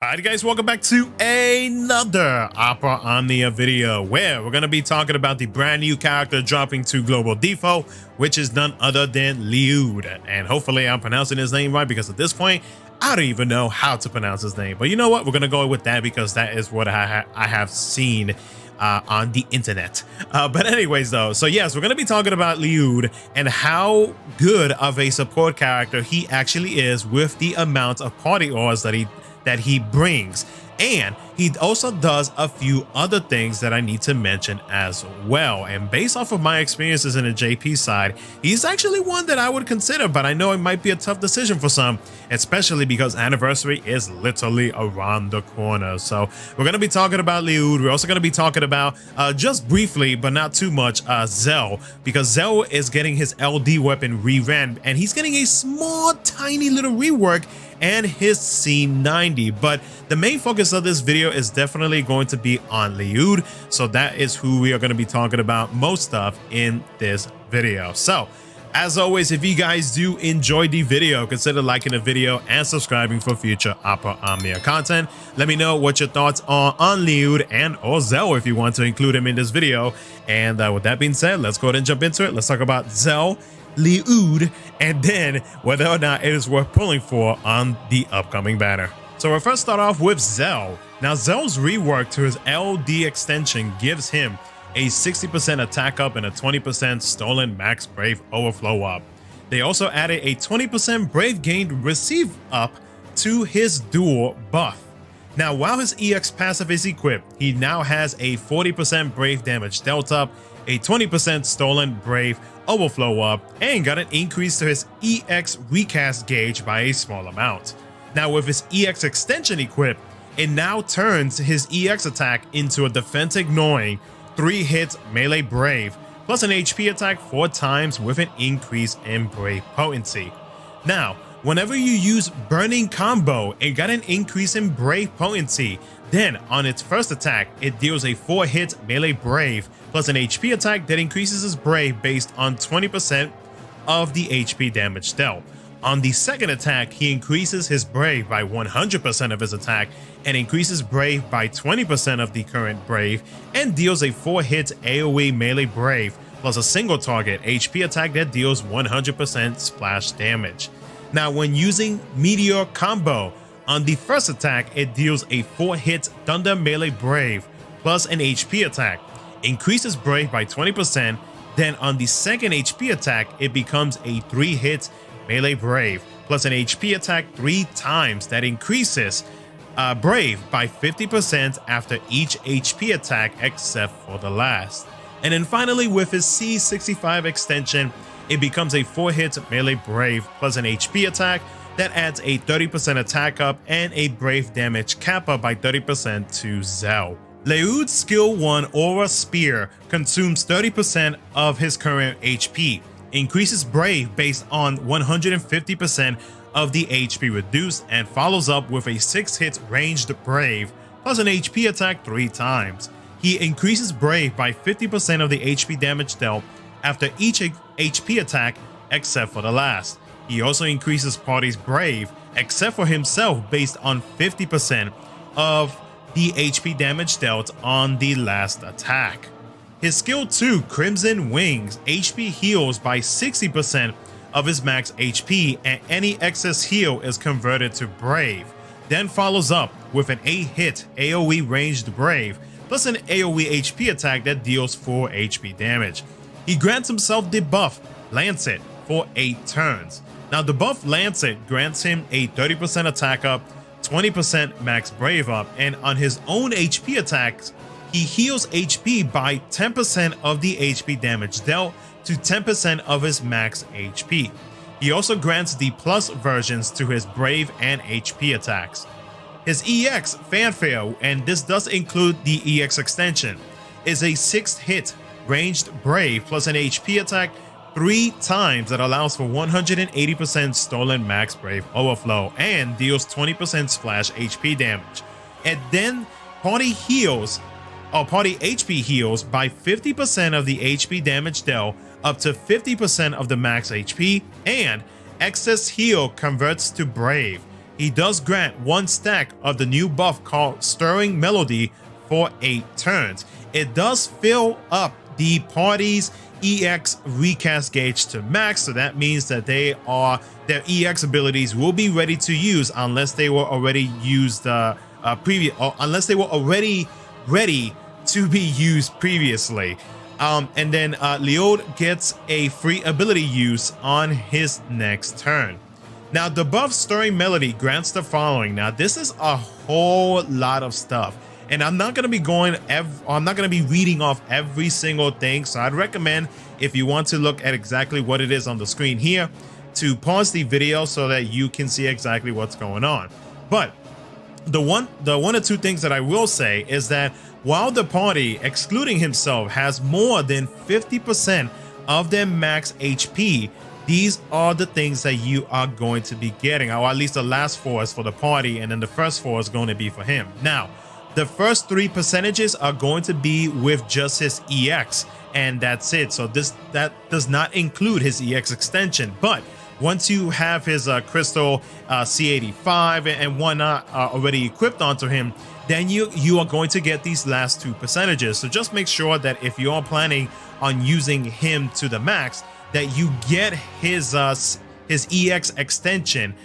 Alright guys, welcome back to another Opera Omnia video where we're going to be talking about the brand new character dropping to global DFFOO, which is none other than Llyud. And hopefully I'm pronouncing his name right, because at this point I don't even know how to pronounce his name. But you know what, we're going to go with that because that is what I have seen on the internet. But anyways though, so yes, we're going to be talking about Llyud and how good of a support character he actually is with the amount of party ores that he brings. And he also does a few other things that I need to mention as well. And based off of my experiences in the JP side, he's actually one that I would consider, but I know it might be a tough decision for some, especially because anniversary is literally around the corner. So we're going to be talking about Llyud. We're also going to be talking about, just briefly, but not too much, Zell, because Zell is getting his LD weapon revamped, and he's getting a small, tiny little rework and his C90. But the main focus of this video is definitely going to be on Llyud, so that is who we are going to be talking about most of in this video. So as always, if you guys do enjoy the video, consider liking the video and subscribing for future Opera Omnia content. Let me know what your thoughts are on Llyud and or Zell if you want to include him in this video. And with that being said, let's go ahead and jump into it. Let's talk about Zell, Llyud, and then whether or not it is worth pulling for on the upcoming banner. So we'll first start off with Zell. Now Zell's rework to his LD extension gives him a 60% attack up and a 20% stolen max brave overflow up. They also added a 20% brave gained receive up to his dual buff. Now while his EX passive is equipped, he now has a 40% brave damage dealt up, a 20% stolen brave overflow up, and got an increase to his EX recast gauge by a small amount. Now with his EX extension equipped, it now turns his EX attack into a defense ignoring 3 hits melee brave plus an HP attack 4 times with an increase in brave potency. Now whenever you use burning combo, it got an increase in brave potency. Then on its first attack, it deals a 4 hit melee brave plus an HP attack that increases his brave based on 20% of the HP damage dealt. On the second attack, he increases his brave by 100% of his attack and increases brave by 20% of the current brave, and deals a 4 hit AoE melee brave plus a single target HP attack that deals 100% splash damage. Now when using meteor combo, on the first attack, it deals a 4 hit thunder melee brave plus an HP attack, increases brave by 20%. Then on the second HP attack, it becomes a 3 hit melee brave plus an HP attack 3 times that increases brave by 50% after each HP attack except for the last. And then finally with his C65 extension, it becomes a 4 hit melee brave plus an HP attack that adds a 30% attack up and a brave damage cap up by 30% to Zell. Llyud's skill 1 Aura Spear consumes 30% of his current HP, increases brave based on 150% of the HP reduced, and follows up with a 6 hit ranged brave plus an HP attack 3 times. He increases brave by 50% of the HP damage dealt after each HP attack except for the last. He also increases party's brave except for himself based on 50% of the HP damage dealt on the last attack. His skill 2 Crimson Wings HP heals by 60% of his max HP, and any excess heal is converted to brave. Then follows up with an 8 hit AoE ranged brave plus an AoE HP attack that deals 4 HP damage. He grants himself the buff Lancet for 8 turns. Now the buff Lancet grants him a 30% attack up, 20% max brave up, and on his own HP attacks, he heals HP by 10% of the HP damage dealt to 10% of his max HP. He also grants the plus versions to his brave and HP attacks. His EX Fanfare, and this does include the EX extension, is a 6 hit ranged brave plus an HP attack 3 times that allows for 180% stolen max brave overflow and deals 20% splash HP damage. And then party HP heals by 50% of the HP damage dealt up to 50% of the max HP, and excess heal converts to brave. he does grant 1 stack of the new buff called Stirring Melody for 8 turns. It does fill up the party's EX recast gauge to max, so that means that their EX abilities will be ready to use unless they were already used unless they were already ready to be used previously. And then Llyud gets a free ability use on his next turn. Now the buff Stirring Melody grants the following. Now this is a whole lot of stuff, and I'm not going to be reading off every single thing, so I'd recommend, if you want to look at exactly what it is on the screen here, to pause the video so that you can see exactly what's going on. But the one or two things that I will say is that while the party, excluding himself, has more than 50% of their max HP, these are the things that you are going to be getting, or at least the last 4 is for the party, and then the first 4 is going to be for him. Now, the first 3 percentages are going to be with just his EX, and that's it. So that does not include his EX extension. But once you have his crystal C85 and whatnot already equipped onto him, then you are going to get these last 2 percentages. So just make sure that if you are planning on using him to the max, that you get his EX extension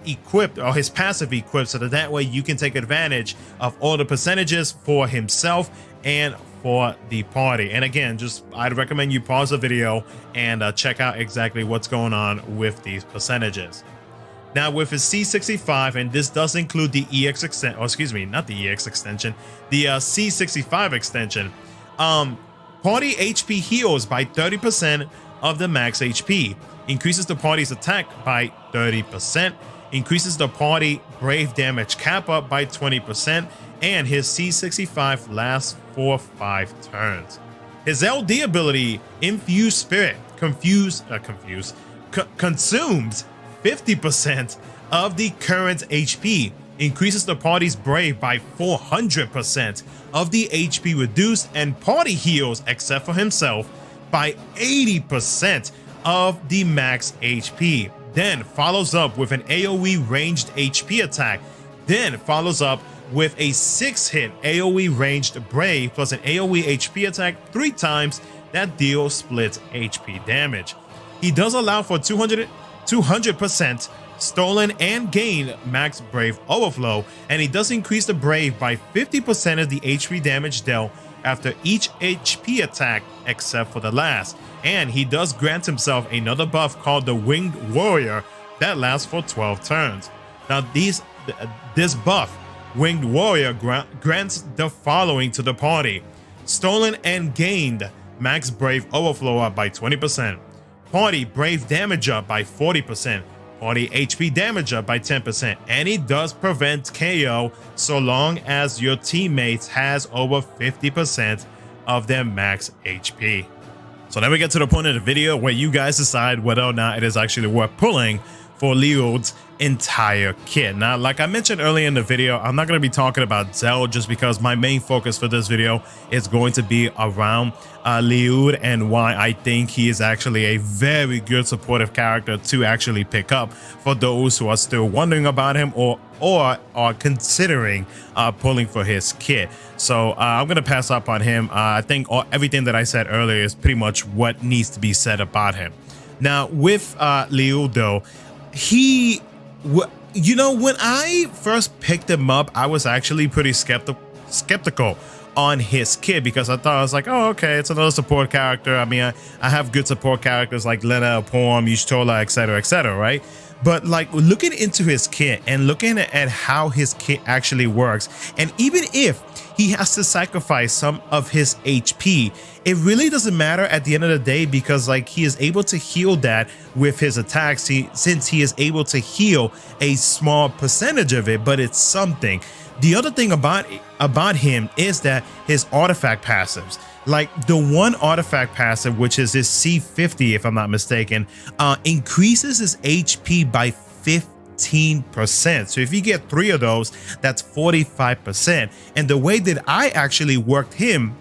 equipped, or his passive equipped, so that way you can take advantage of all the percentages for himself and for the party. And again, I'd recommend you pause the video and check out exactly what's going on with these percentages. Now with his C65, and this does include the EX extension, or excuse me, not the EX extension, the C65 extension, party HP heals by 30% of the max HP, increases the party's attack by 30%, increases the party brave damage cap up by 20%, and his C65 lasts for 5 turns. His LD ability, Infused Spirit, consumes 50% of the current HP, increases the party's brave by 400% of the HP reduced, and party heals, except for himself, by 80% of the max HP. Then follows up with an AoE ranged HP attack. Then follows up with a 6-hit AoE ranged brave plus an AoE HP attack 3 times that deals split HP damage. He does allow for 200% stolen and gained max brave overflow, and he does increase the brave by 50% of the HP damage dealt after each HP attack except for the last. And he does grant himself another buff called the Winged Warrior that lasts for 12 turns. Now this buff, Winged Warrior, grants the following to the party: stolen and gained max brave overflow up by 20%, party brave damage up by 40%, party HP damage up by 10%, and it does prevent KO so long as your teammates has over 50% of their max HP. So then we get to the point of the video where you guys decide whether or not it is actually worth pulling for Llyud's entire kit. Now, like I mentioned earlier in the video, I'm not going to be talking about Zell just because my main focus for this video is going to be around Llyud and why I think he is actually a very good supportive character to actually pick up for those who are still wondering about him or are considering pulling for his kit. So I'm going to pass up on him. I think everything that I said earlier is pretty much what needs to be said about him. Now, with Llyud, though, you know, when I first picked him up, I was actually pretty skeptical on his kit because I thought, I was like, oh, okay, it's another support character. I mean, I have good support characters like Lena, Poem, Yushtola, etc., right? But like looking into his kit and looking at how his kit actually works, and even if he has to sacrifice some of his HP, it really doesn't matter at the end of the day because like he is able to heal that with his attacks since he is able to heal a small percentage of it, but it's something. The other thing about him is that his artifact passives, like the one artifact passive, which is his C50 if I'm not mistaken, increases his HP by 15%. So if you get 3 of those, that's 45%. And the way that I actually worked him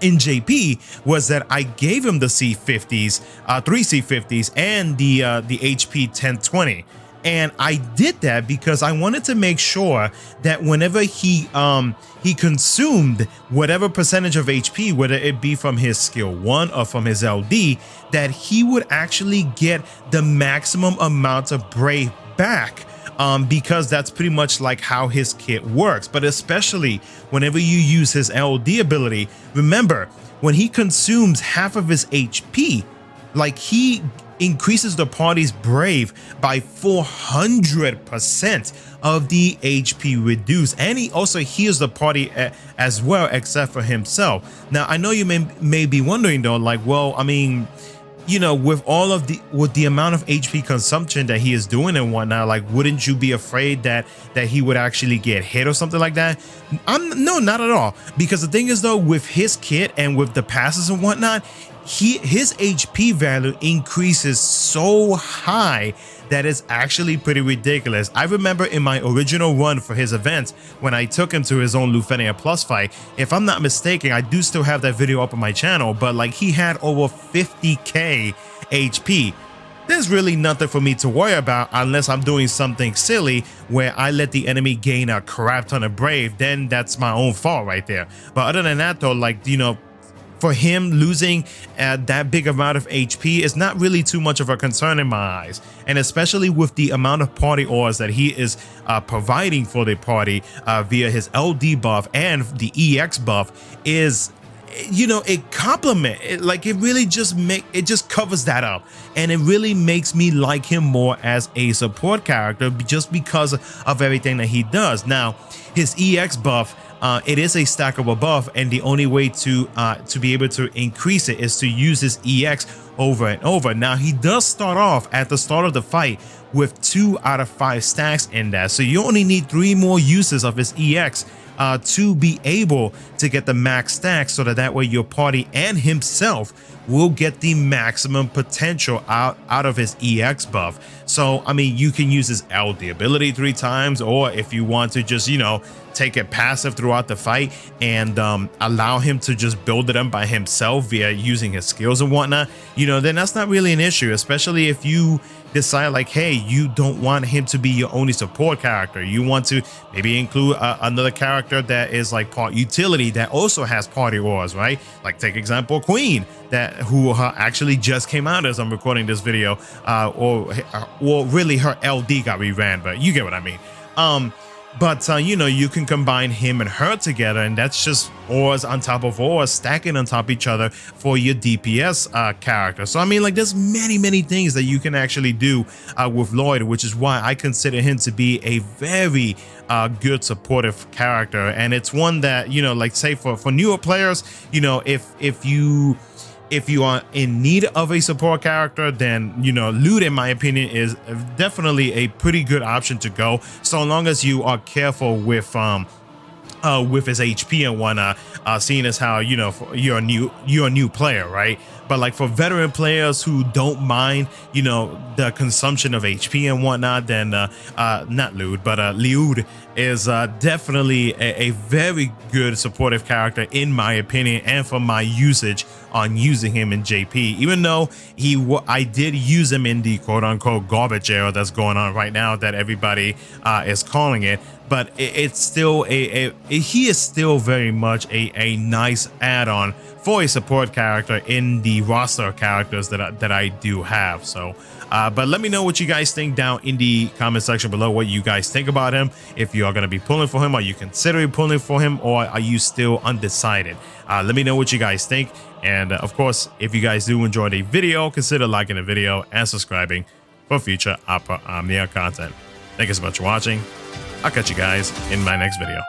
in JP was that I gave him the C50s, 3 C50s, and the HP 1020. And I did that because I wanted to make sure that whenever he consumed whatever percentage of HP, whether it be from his skill 1 or from his LD, that he would actually get the maximum amount of Brave back. Because that's pretty much like how his kit works. But especially whenever you use his LD ability, remember, when he consumes half of his HP, like he increases the party's Brave by 400% of the HP reduced, and he also heals the party as well, except for himself. Now, I know you may be wondering though, like, well, I mean, you know, with the amount of HP consumption that he is doing and whatnot, like, wouldn't you be afraid that he would actually get hit or something like that? No, not at all. Because the thing is though, with his kit and with the passes and whatnot, his HP value increases so high that is actually pretty ridiculous. I remember in my original run for his events, when I took him to his own Lufenia Plus fight, if I'm not mistaken, I do still have that video up on my channel, but like he had over 50k HP. There's really nothing for me to worry about unless I'm doing something silly where I let the enemy gain a crap ton of Brave, then that's my own fault right there. But other than that though, like, you know, for him losing that big amount of HP is not really too much of a concern in my eyes. And especially with the amount of party ores that he is providing for the party via his LD buff and the EX buff is, you know, it complement it, like it really just covers that up, and it really makes me like him more as a support character just because of everything that he does. Now, his EX buff, it is a stackable buff, and the only way to be able to increase it is to use his EX over and over. Now, he does start off at the start of the fight with 2 out of 5 stacks in that, so you only need 3 more uses of his EX to be able to get the max stack, so that way your party and himself will get the maximum potential out of his EX buff. So I mean, you can use his LD ability 3 times, or if you want to just, you know, take it passive throughout the fight and allow him to just build it up by himself via using his skills and whatnot, you know, then that's not really an issue, especially if you decide like, hey, you don't want him to be your only support character. You want to maybe include another character that is like part utility that also has party ores, right? Like take example Queen, who actually just came out as I'm recording this video, or really her LD got reran, but you get what I mean. But you know, you can combine him and her together, and that's just ores on top of ores stacking on top of each other for your DPS character. So I mean, like, there's many things that you can actually do with Llyud, which is why I consider him to be a very good supportive character. And it's one that, you know, like say for newer players, you know, if you are in need of a support character, then, you know, Llyud, in my opinion, is definitely a pretty good option to go, so long as you are careful with his HP and whatnot, seeing as how, you know, you're a new player, right? But like for veteran players who don't mind, you know, the consumption of HP and whatnot, then not Llyud, but Llyud is definitely a very good supportive character in my opinion, and for my usage on using him in JP. Even though I did use him in the quote-unquote garbage era that's going on right now, that everybody is calling it, but it's still he is still very much a nice add-on for a support character in the roster of characters that I do have. So but let me know what you guys think down in the comment section below, what you guys think about him. If you are going to be pulling for him, are you considering pulling for him, or are you still undecided? Let me know what you guys think. And of course, if you guys do enjoy the video, consider liking the video and subscribing for future Opera Omnia content. Thank you so much for watching. I'll catch you guys in my next video.